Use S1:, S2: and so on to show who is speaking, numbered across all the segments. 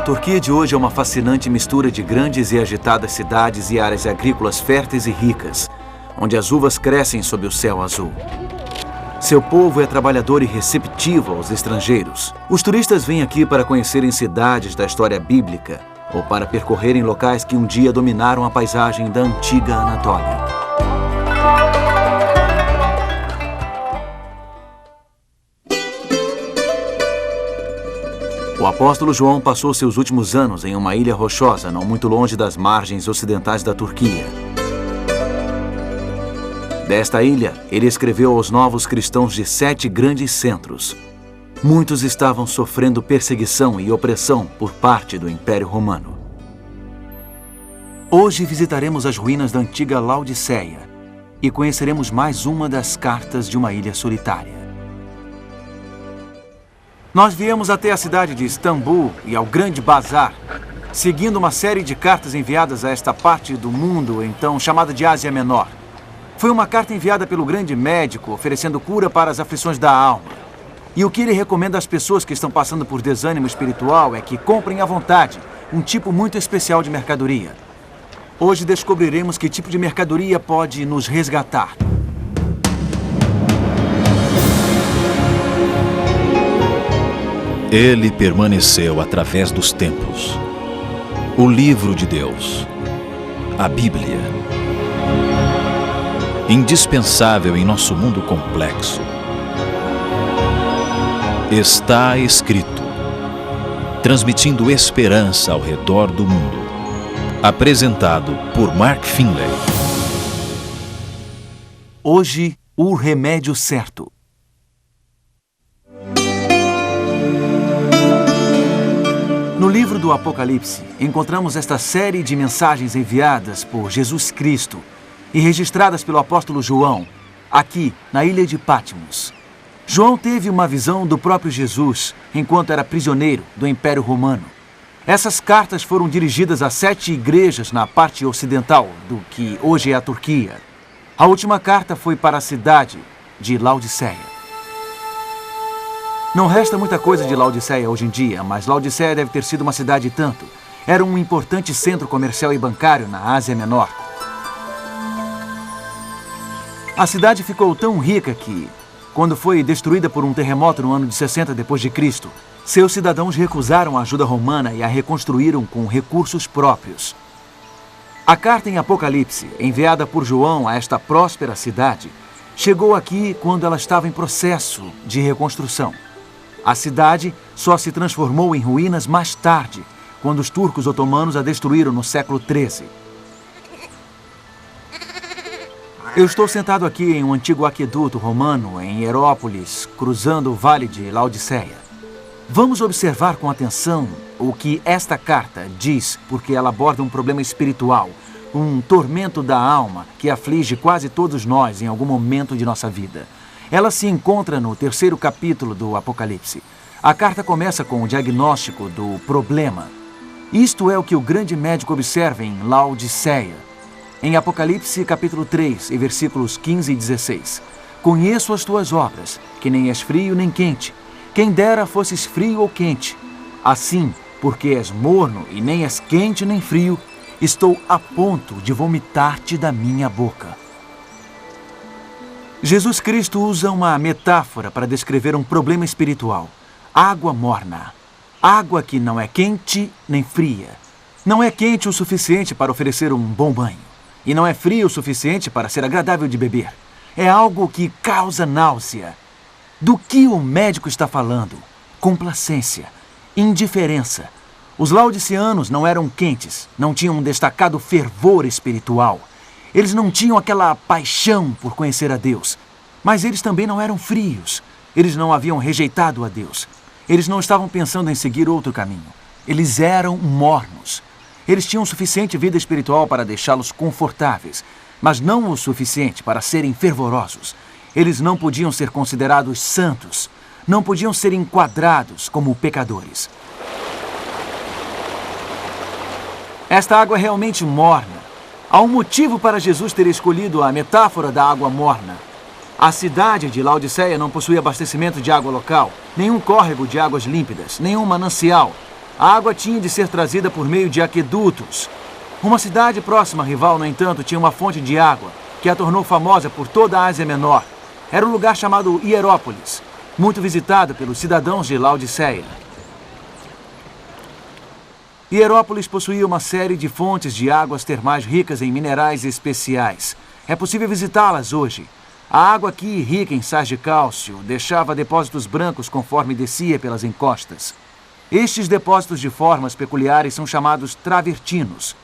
S1: Turquia de hoje é uma fascinante mistura de grandes e agitadas cidades e áreas agrícolas férteis e ricas, onde as uvas crescem sob o céu azul. Seu povo é trabalhador e receptivo aos estrangeiros. Os turistas vêm aqui para conhecerem cidades da história bíblica ou para percorrerem locais que um dia dominaram a paisagem da antiga Anatólia. O apóstolo João passou seus últimos anos em uma ilha rochosa, não muito longe das margens ocidentais da Turquia. Desta ilha, ele escreveu aos novos cristãos de 7 grandes centros. Muitos estavam sofrendo perseguição e opressão por parte do Império Romano. Hoje visitaremos as ruínas da antiga Laodiceia e conheceremos mais uma das cartas de uma ilha solitária. Nós viemos até a cidade de Istambul e ao Grande Bazar, seguindo uma série de cartas enviadas a esta parte do mundo, então chamada de Ásia Menor. Foi uma carta enviada pelo grande médico, oferecendo cura para as aflições da alma. E o que ele recomenda às pessoas que estão passando por desânimo espiritual é que comprem à vontade um tipo muito especial de mercadoria. Hoje descobriremos que tipo de mercadoria pode nos resgatar.
S2: Ele permaneceu através dos tempos. O livro de Deus, a Bíblia. Indispensável em nosso mundo complexo. Está escrito, transmitindo esperança ao redor do mundo. Apresentado por Mark Finley.
S1: Hoje, o remédio certo. No livro do Apocalipse, encontramos esta série de mensagens enviadas por Jesus Cristo e registradas pelo apóstolo João, aqui na ilha de Patmos. João teve uma visão do próprio Jesus enquanto era prisioneiro do Império Romano. Essas cartas foram dirigidas a 7 igrejas na parte ocidental do que hoje é a Turquia. A última carta foi para a cidade de Laodiceia. Não resta muita coisa de Laodiceia hoje em dia, mas Laodiceia deve ter sido uma cidade e tanto. Era um importante centro comercial e bancário na Ásia Menor. A cidade ficou tão rica que, quando foi destruída por um terremoto no ano de 60 d.C., seus cidadãos recusaram a ajuda romana e a reconstruíram com recursos próprios. A carta em Apocalipse, enviada por João a esta próspera cidade, chegou aqui quando ela estava em processo de reconstrução. A cidade só se transformou em ruínas mais tarde, quando os turcos otomanos a destruíram no século XIII. Eu estou sentado aqui em um antigo aqueduto romano em Hierópolis, cruzando o vale de Laodiceia. Vamos observar com atenção o que esta carta diz, porque ela aborda um problema espiritual, um tormento da alma que aflige quase todos nós em algum momento de nossa vida. Ela se encontra no 3º capítulo do Apocalipse. A carta começa com o diagnóstico do problema. Isto é o que o grande médico observa em Laodiceia. Em Apocalipse, capítulo 3, e versículos 15 e 16. Conheço as tuas obras, que nem és frio nem quente. Quem dera fosses frio ou quente. Assim, porque és morno e nem és quente nem frio, estou a ponto de vomitar-te da minha boca. Jesus Cristo usa uma metáfora para descrever um problema espiritual. Água morna. Água que não é quente nem fria. Não é quente o suficiente para oferecer um bom banho. E não é frio o suficiente para ser agradável de beber. É algo que causa náusea. Do que o médico está falando? Complacência, indiferença. Os laodiceanos não eram quentes, não tinham um destacado fervor espiritual. Eles não tinham aquela paixão por conhecer a Deus. Mas eles também não eram frios. Eles não haviam rejeitado a Deus. Eles não estavam pensando em seguir outro caminho. Eles eram mornos. Eles tinham suficiente vida espiritual para deixá-los confortáveis, mas não o suficiente para serem fervorosos. Eles não podiam ser considerados santos. Não podiam ser enquadrados como pecadores. Esta água é realmente morna. Há um motivo para Jesus ter escolhido a metáfora da água morna. A cidade de Laodiceia não possuía abastecimento de água local, nenhum córrego de águas límpidas, nenhum manancial. A água tinha de ser trazida por meio de aquedutos. Uma cidade próxima rival, no entanto, tinha uma fonte de água que a tornou famosa por toda a Ásia Menor. Era um lugar chamado Hierópolis, muito visitado pelos cidadãos de Laodiceia. Hierópolis possuía uma série de fontes de águas termais ricas em minerais especiais. É possível visitá-las hoje. A água aqui, rica em sais de cálcio, deixava depósitos brancos conforme descia pelas encostas. Estes depósitos de formas peculiares são chamados travertinos.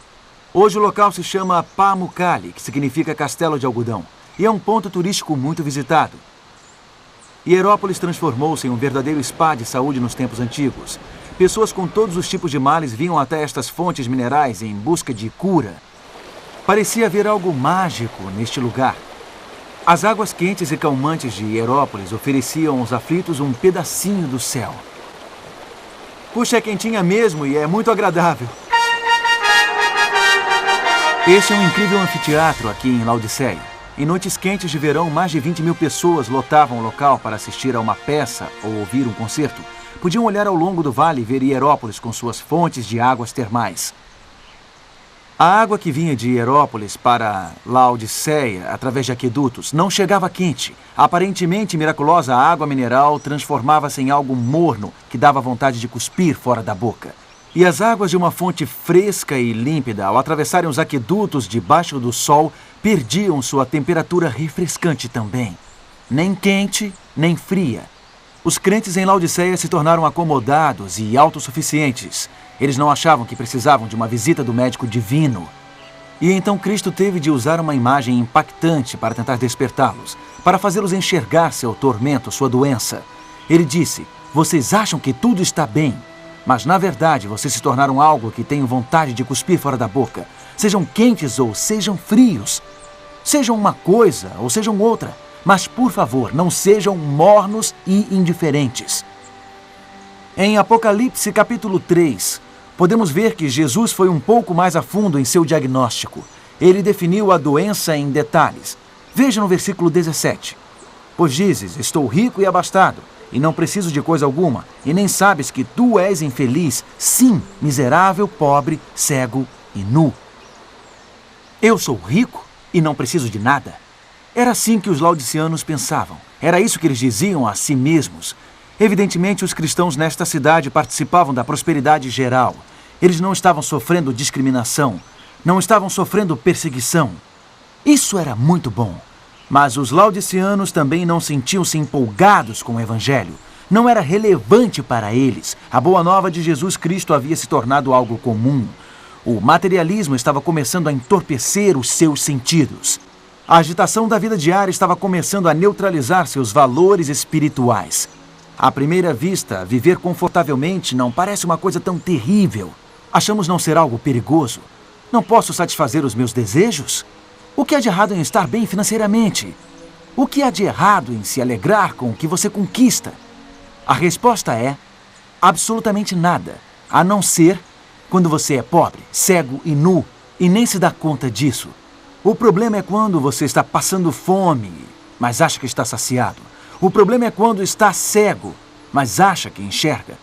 S1: Hoje o local se chama Pamukkale, que significa castelo de algodão, e é um ponto turístico muito visitado. Hierópolis transformou-se em um verdadeiro spa de saúde nos tempos antigos. Pessoas com todos os tipos de males vinham até estas fontes minerais em busca de cura. Parecia haver algo mágico neste lugar. As águas quentes e calmantes de Hierópolis ofereciam aos aflitos um pedacinho do céu. Puxa, é quentinha mesmo e é muito agradável. Este é um incrível anfiteatro aqui em Laodiceia. Em noites quentes de verão, mais de 20 mil pessoas lotavam o local para assistir a uma peça ou ouvir um concerto. Podiam olhar ao longo do vale e ver Hierópolis com suas fontes de águas termais. A água que vinha de Hierópolis para Laodiceia, através de aquedutos, não chegava quente. A aparentemente miraculosa água mineral transformava-se em algo morno que dava vontade de cuspir fora da boca. E as águas de uma fonte fresca e límpida, ao atravessarem os aquedutos debaixo do sol, perdiam sua temperatura refrescante também. Nem quente, nem fria. Os crentes em Laodiceia se tornaram acomodados e autossuficientes. Eles não achavam que precisavam de uma visita do médico divino. E então Cristo teve de usar uma imagem impactante para tentar despertá-los, para fazê-los enxergar seu tormento, sua doença. Ele disse: "Vocês acham que tudo está bem, mas na verdade vocês se tornaram algo que tenho vontade de cuspir fora da boca. Sejam quentes ou sejam frios. Sejam uma coisa ou sejam outra. Mas, por favor, não sejam mornos e indiferentes." Em Apocalipse capítulo 3, podemos ver que Jesus foi um pouco mais a fundo em seu diagnóstico. Ele definiu a doença em detalhes. Veja no versículo 17. "Pois dizes, estou rico e abastado, e não preciso de coisa alguma, e nem sabes que tu és infeliz, sim, miserável, pobre, cego e nu." Eu sou rico e não preciso de nada. Era assim que os laodiceanos pensavam. Era isso que eles diziam a si mesmos. Evidentemente, os cristãos nesta cidade participavam da prosperidade geral. Eles não estavam sofrendo discriminação, não estavam sofrendo perseguição. Isso era muito bom. Mas os laodiceanos também não sentiam-se empolgados com o Evangelho. Não era relevante para eles. A boa nova de Jesus Cristo havia se tornado algo comum. O materialismo estava começando a entorpecer os seus sentidos. A agitação da vida diária estava começando a neutralizar seus valores espirituais. À primeira vista, viver confortavelmente não parece uma coisa tão terrível. Achamos não ser algo perigoso. Não posso satisfazer os meus desejos? O que há de errado em estar bem financeiramente? O que há de errado em se alegrar com o que você conquista? A resposta é absolutamente nada, a não ser quando você é pobre, cego e nu e nem se dá conta disso. O problema é quando você está passando fome, mas acha que está saciado. O problema é quando está cego, mas acha que enxerga.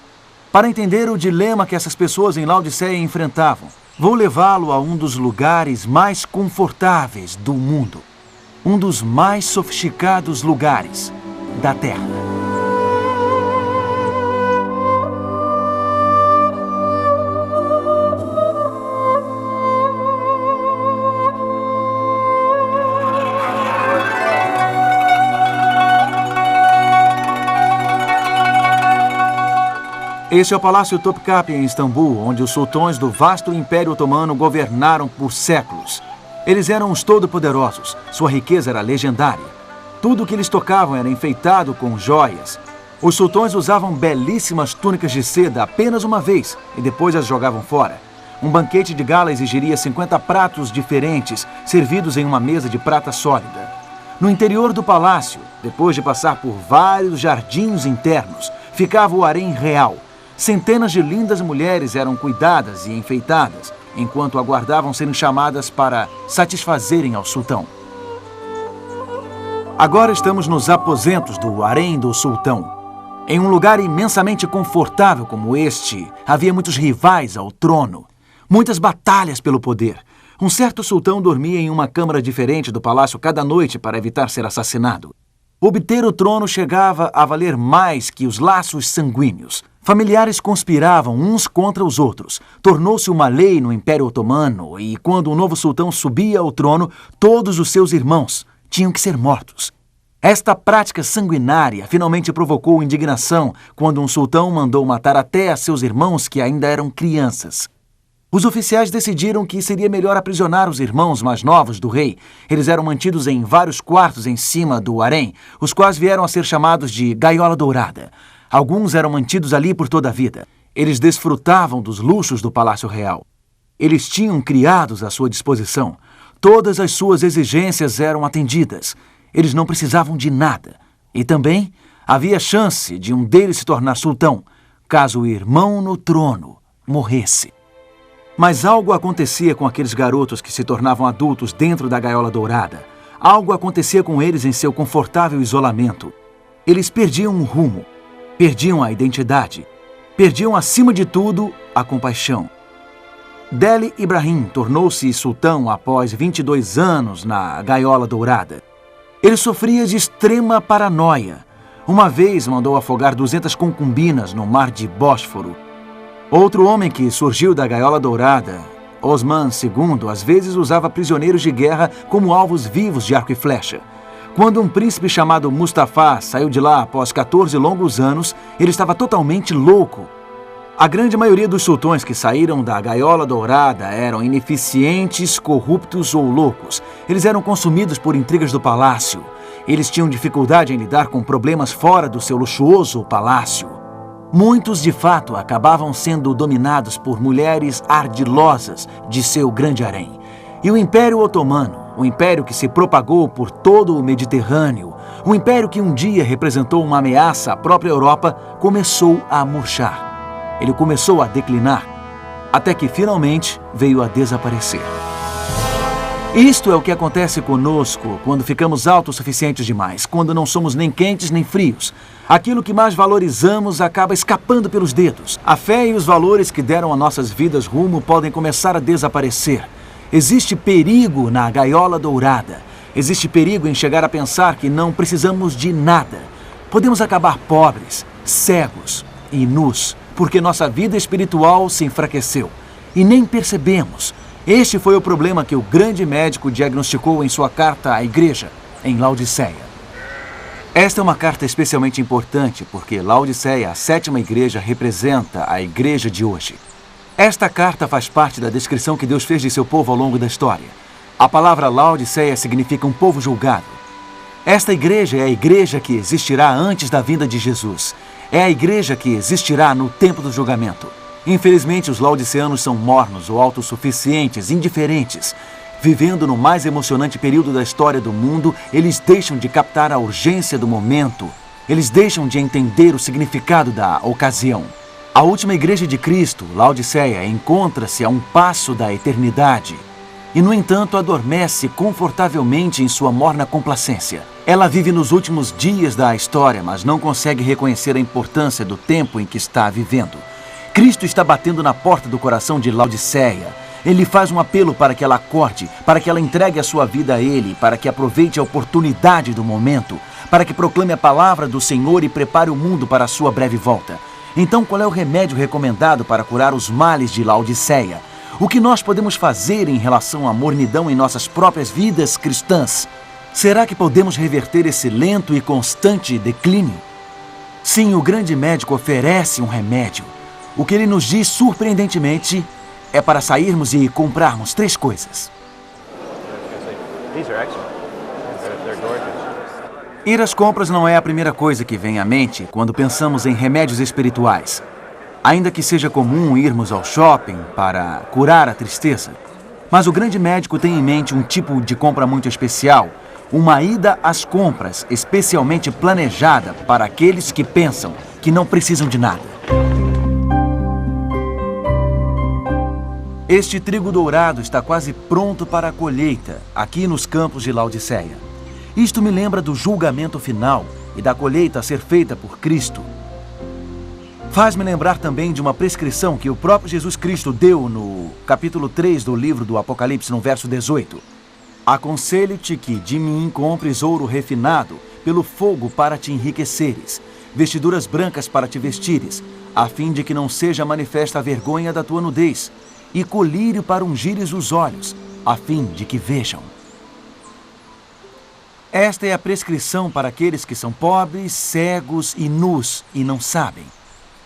S1: Para entender o dilema que essas pessoas em Laodiceia enfrentavam, vou levá-lo a um dos lugares mais confortáveis do mundo. Um dos mais sofisticados lugares da Terra. Este é o Palácio Topkapi em Istambul, onde os sultões do vasto Império Otomano governaram por séculos. Eles eram os todo-poderosos, sua riqueza era legendária. Tudo o que eles tocavam era enfeitado com joias. Os sultões usavam belíssimas túnicas de seda apenas uma vez e depois as jogavam fora. Um banquete de gala exigiria 50 pratos diferentes, servidos em uma mesa de prata sólida. No interior do palácio, depois de passar por vários jardins internos, ficava o harém real. Centenas de lindas mulheres eram cuidadas e enfeitadas, enquanto aguardavam serem chamadas para satisfazerem ao sultão. Agora estamos nos aposentos do harém do sultão. Em um lugar imensamente confortável como este, havia muitos rivais ao trono, muitas batalhas pelo poder. Um certo sultão dormia em uma câmara diferente do palácio cada noite para evitar ser assassinado. Obter o trono chegava a valer mais que os laços sanguíneos. Familiares conspiravam uns contra os outros. Tornou-se uma lei no Império Otomano e, quando um novo sultão subia ao trono, todos os seus irmãos tinham que ser mortos. Esta prática sanguinária finalmente provocou indignação quando um sultão mandou matar até a seus irmãos que ainda eram crianças. Os oficiais decidiram que seria melhor aprisionar os irmãos mais novos do rei. Eles eram mantidos em vários quartos em cima do harém, os quais vieram a ser chamados de gaiola dourada. Alguns eram mantidos ali por toda a vida. Eles desfrutavam dos luxos do Palácio Real. Eles tinham criados à sua disposição. Todas as suas exigências eram atendidas. Eles não precisavam de nada. E também havia chance de um deles se tornar sultão, caso o irmão no trono morresse. Mas algo acontecia com aqueles garotos que se tornavam adultos dentro da gaiola dourada. Algo acontecia com eles em seu confortável isolamento. Eles perdiam o rumo, perdiam a identidade, perdiam acima de tudo a compaixão. Deli Ibrahim tornou-se sultão após 22 anos na gaiola dourada. Ele sofria de extrema paranoia. Uma vez mandou afogar 200 concubinas no mar de Bósforo. Outro homem que surgiu da gaiola dourada, Osman II, às vezes usava prisioneiros de guerra como alvos vivos de arco e flecha. Quando um príncipe chamado Mustafa saiu de lá após 14 longos anos, ele estava totalmente louco. A grande maioria dos sultões que saíram da gaiola dourada eram ineficientes, corruptos ou loucos. Eles eram consumidos por intrigas do palácio. Eles tinham dificuldade em lidar com problemas fora do seu luxuoso palácio. Muitos, de fato, acabavam sendo dominados por mulheres ardilosas de seu grande harém. E o Império Otomano, o império que se propagou por todo o Mediterrâneo, o império que um dia representou uma ameaça à própria Europa, começou a murchar. Ele começou a declinar, até que finalmente veio a desaparecer. Isto é o que acontece conosco quando ficamos autossuficientes demais, quando não somos nem quentes nem frios. Aquilo que mais valorizamos acaba escapando pelos dedos. A fé e os valores que deram a nossas vidas rumo podem começar a desaparecer. Existe perigo na gaiola dourada. Existe perigo em chegar a pensar que não precisamos de nada. Podemos acabar pobres, cegos e nus, porque nossa vida espiritual se enfraqueceu. E nem percebemos. Este foi o problema que o grande médico diagnosticou em sua carta à igreja, em Laodiceia. Esta é uma carta especialmente importante porque Laodiceia, a sétima igreja, representa a igreja de hoje. Esta carta faz parte da descrição que Deus fez de seu povo ao longo da história. A palavra Laodiceia significa um povo julgado. Esta igreja é a igreja que existirá antes da vinda de Jesus. É a igreja que existirá no tempo do julgamento. Infelizmente, os laodiceanos são mornos ou autossuficientes, indiferentes. Vivendo no mais emocionante período da história do mundo, eles deixam de captar a urgência do momento. Eles deixam de entender o significado da ocasião. A última igreja de Cristo, Laodiceia, encontra-se a um passo da eternidade. E, no entanto, adormece confortavelmente em sua morna complacência. Ela vive nos últimos dias da história, mas não consegue reconhecer a importância do tempo em que está vivendo. Cristo está batendo na porta do coração de Laodiceia. Ele faz um apelo para que ela acorde, para que ela entregue a sua vida a Ele, para que aproveite a oportunidade do momento, para que proclame a palavra do Senhor e prepare o mundo para a sua breve volta. Então, qual é o remédio recomendado para curar os males de Laodiceia? O que nós podemos fazer em relação à mornidão em nossas próprias vidas cristãs? Será que podemos reverter esse lento e constante declínio? Sim, o grande médico oferece um remédio. O que ele nos diz, surpreendentemente, é para sairmos e comprarmos 3 coisas. Ir às compras não é a primeira coisa que vem à mente quando pensamos em remédios espirituais. Ainda que seja comum irmos ao shopping para curar a tristeza. Mas o grande médico tem em mente um tipo de compra muito especial, uma ida às compras especialmente planejada para aqueles que pensam que não precisam de nada. Este trigo dourado está quase pronto para a colheita, aqui nos campos de Laodiceia. Isto me lembra do julgamento final e da colheita a ser feita por Cristo. Faz-me lembrar também de uma prescrição que o próprio Jesus Cristo deu no capítulo 3 do livro do Apocalipse, no verso 18. Aconselho-te que de mim compres ouro refinado pelo fogo para te enriqueceres, vestiduras brancas para te vestires, a fim de que não seja manifesta a vergonha da tua nudez, e colírio para ungires os olhos, a fim de que vejam. Esta é a prescrição para aqueles que são pobres, cegos e nus e não sabem.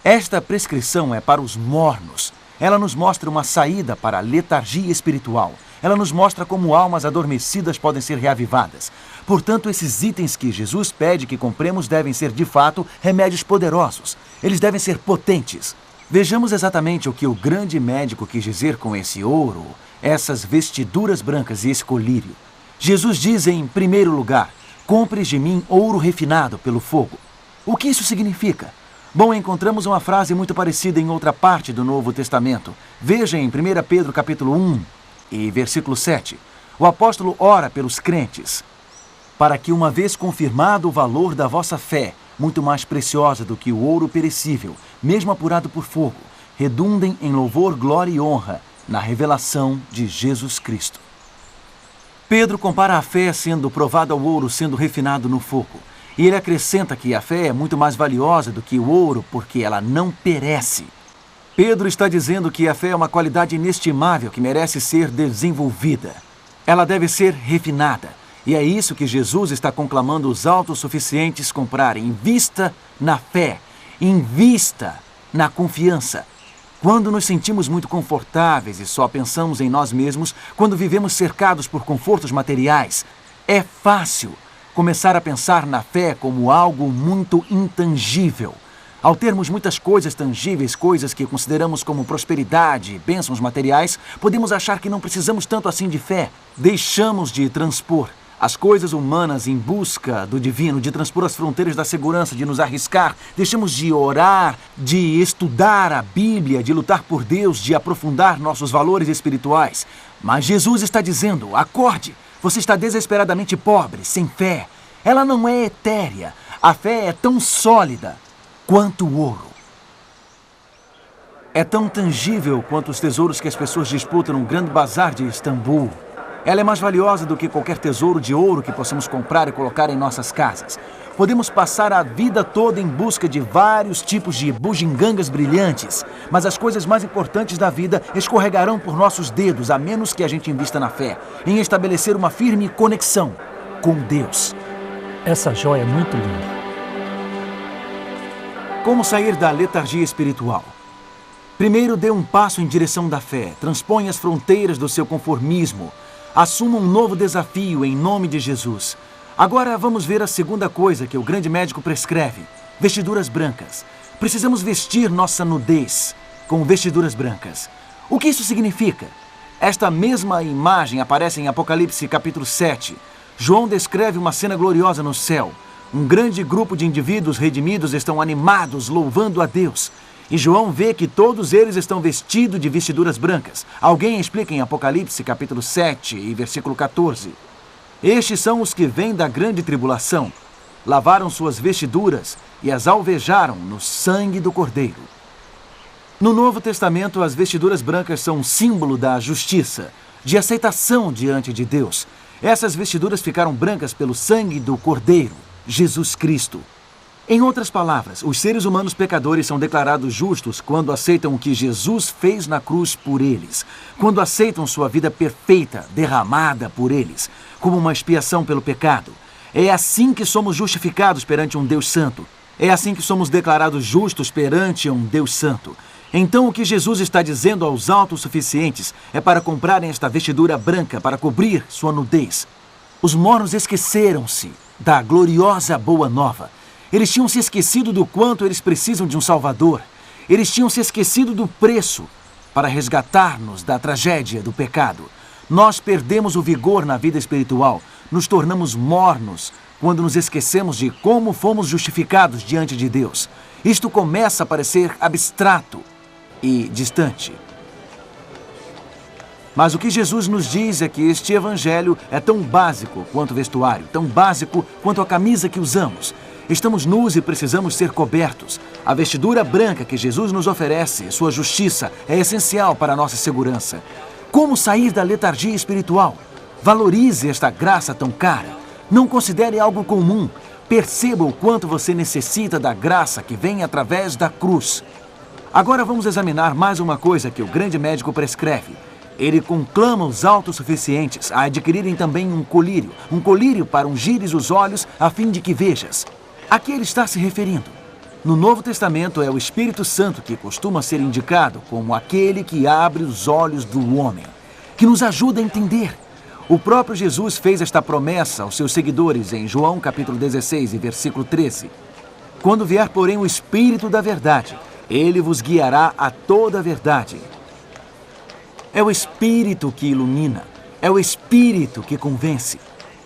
S1: Esta prescrição é para os mornos. Ela nos mostra uma saída para a letargia espiritual. Ela nos mostra como almas adormecidas podem ser reavivadas. Portanto, esses itens que Jesus pede que compremos devem ser, de fato, remédios poderosos. Eles devem ser potentes. Vejamos exatamente o que o grande médico quis dizer com esse ouro, essas vestiduras brancas e esse colírio. Jesus diz em primeiro lugar, compres de mim ouro refinado pelo fogo. O que isso significa? Bom, encontramos uma frase muito parecida em outra parte do Novo Testamento. Veja em 1 Pedro capítulo 1 e versículo 7. O apóstolo ora pelos crentes, para que uma vez confirmado o valor da vossa fé, muito mais preciosa do que o ouro perecível, mesmo apurado por fogo, redundem em louvor, glória e honra na revelação de Jesus Cristo. Pedro compara a fé sendo provada ao ouro sendo refinado no fogo. E ele acrescenta que a fé é muito mais valiosa do que o ouro porque ela não perece. Pedro está dizendo que a fé é uma qualidade inestimável que merece ser desenvolvida. Ela deve ser refinada. E é isso que Jesus está conclamando os autossuficientes comprarem. Invista na fé. Invista na confiança. Quando nos sentimos muito confortáveis e só pensamos em nós mesmos, quando vivemos cercados por confortos materiais, é fácil começar a pensar na fé como algo muito intangível. Ao termos muitas coisas tangíveis, coisas que consideramos como prosperidade, bênçãos materiais, podemos achar que não precisamos tanto assim de fé. Deixamos de transpor as coisas humanas em busca do divino, de transpor as fronteiras da segurança, de nos arriscar. Deixamos de orar, de estudar a Bíblia, de lutar por Deus, de aprofundar nossos valores espirituais. Mas Jesus está dizendo, acorde, você está desesperadamente pobre, sem fé. Ela não é etérea. A fé é tão sólida quanto o ouro. É tão tangível quanto os tesouros que as pessoas disputam no grande bazar de Istambul. Ela é mais valiosa do que qualquer tesouro de ouro que possamos comprar e colocar em nossas casas. Podemos passar a vida toda em busca de vários tipos de bugigangas brilhantes, mas as coisas mais importantes da vida escorregarão por nossos dedos, a menos que a gente invista na fé, em estabelecer uma firme conexão com Deus.
S3: Essa joia é muito linda.
S1: Como sair da letargia espiritual? Primeiro, dê um passo em direção da fé. Transponha as fronteiras do seu conformismo. Assuma um novo desafio em nome de Jesus. Agora vamos ver a segunda coisa que o grande médico prescreve. Vestiduras brancas. Precisamos vestir nossa nudez com vestiduras brancas. O que isso significa? Esta mesma imagem aparece em Apocalipse capítulo 7. João descreve uma cena gloriosa no céu. Um grande grupo de indivíduos redimidos estão animados, louvando a Deus. E João vê que todos eles estão vestidos de vestiduras brancas. Alguém explica em Apocalipse capítulo 7 e versículo 14. Estes são os que vêm da grande tribulação. Lavaram suas vestiduras e as alvejaram no sangue do Cordeiro. No Novo Testamento, as vestiduras brancas são um símbolo da justiça, de aceitação diante de Deus. Essas vestiduras ficaram brancas pelo sangue do Cordeiro, Jesus Cristo. Em outras palavras, os seres humanos pecadores são declarados justos quando aceitam o que Jesus fez na cruz por eles, quando aceitam sua vida perfeita, derramada por eles, como uma expiação pelo pecado. É assim que somos justificados perante um Deus santo. É assim que somos declarados justos perante um Deus santo. Então, o que Jesus está dizendo aos autossuficientes é para comprarem esta vestidura branca para cobrir sua nudez. Os mornos esqueceram-se da gloriosa boa nova. Eles tinham se esquecido do quanto eles precisam de um Salvador. Eles tinham se esquecido do preço para resgatar-nos da tragédia do pecado. Nós perdemos o vigor na vida espiritual. Nos tornamos mornos quando nos esquecemos de como fomos justificados diante de Deus. Isto começa a parecer abstrato e distante. Mas o que Jesus nos diz é que este evangelho é tão básico quanto o vestuário, tão básico quanto a camisa que usamos. Estamos nus e precisamos ser cobertos. A vestidura branca que Jesus nos oferece, sua justiça, é essencial para a nossa segurança. Como sair da letargia espiritual? Valorize esta graça tão cara. Não considere algo comum. Perceba o quanto você necessita da graça que vem através da cruz. Agora vamos examinar mais uma coisa que o grande médico prescreve. Ele conclama os autossuficientes a adquirirem também um colírio para ungires os olhos a fim de que vejas. A que ele está se referindo? No Novo Testamento é o Espírito Santo que costuma ser indicado como aquele que abre os olhos do homem, que nos ajuda a entender. O próprio Jesus fez esta promessa aos seus seguidores em João capítulo 16 e versículo 13. Quando vier, porém, o Espírito da verdade, ele vos guiará a toda a verdade. É o Espírito que ilumina, é o Espírito que convence.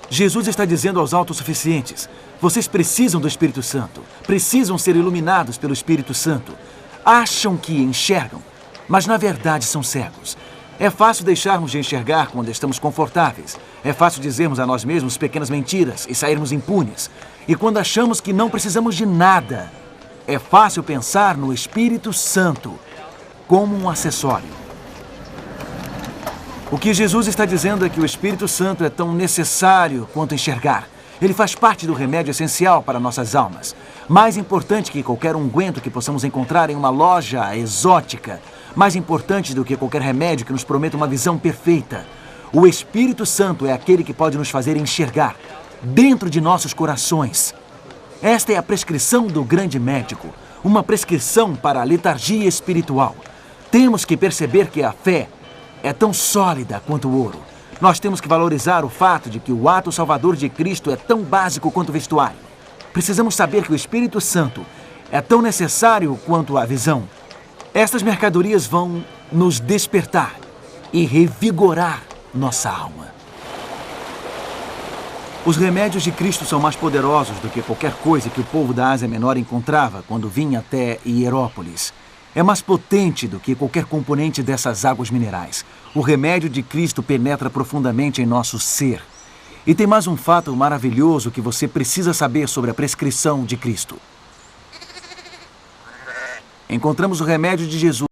S1: Jesus está dizendo aos autossuficientes: vocês precisam do Espírito Santo, precisam ser iluminados pelo Espírito Santo. Acham que enxergam, mas na verdade são cegos. É fácil deixarmos de enxergar quando estamos confortáveis. É fácil dizermos a nós mesmos pequenas mentiras e sairmos impunes. E quando achamos que não precisamos de nada, é fácil pensar no Espírito Santo como um acessório. O que Jesus está dizendo é que o Espírito Santo é tão necessário quanto enxergar. Ele faz parte do remédio essencial para nossas almas. Mais importante que qualquer unguento que possamos encontrar em uma loja exótica. Mais importante do que qualquer remédio que nos prometa uma visão perfeita. O Espírito Santo é aquele que pode nos fazer enxergar dentro de nossos corações. Esta é a prescrição do grande médico. Uma prescrição para a letargia espiritual. Temos que perceber que a fé é tão sólida quanto o ouro. Nós temos que valorizar o fato de que o ato salvador de Cristo é tão básico quanto o vestuário. Precisamos saber que o Espírito Santo é tão necessário quanto a visão. Estas mercadorias vão nos despertar e revigorar nossa alma. Os remédios de Cristo são mais poderosos do que qualquer coisa que o povo da Ásia Menor encontrava quando vinha até Hierópolis. É mais potente do que qualquer componente dessas águas minerais. O remédio de Cristo penetra profundamente em nosso ser. E tem mais um fato maravilhoso que você precisa saber sobre a prescrição de Cristo. Encontramos o remédio de Jesus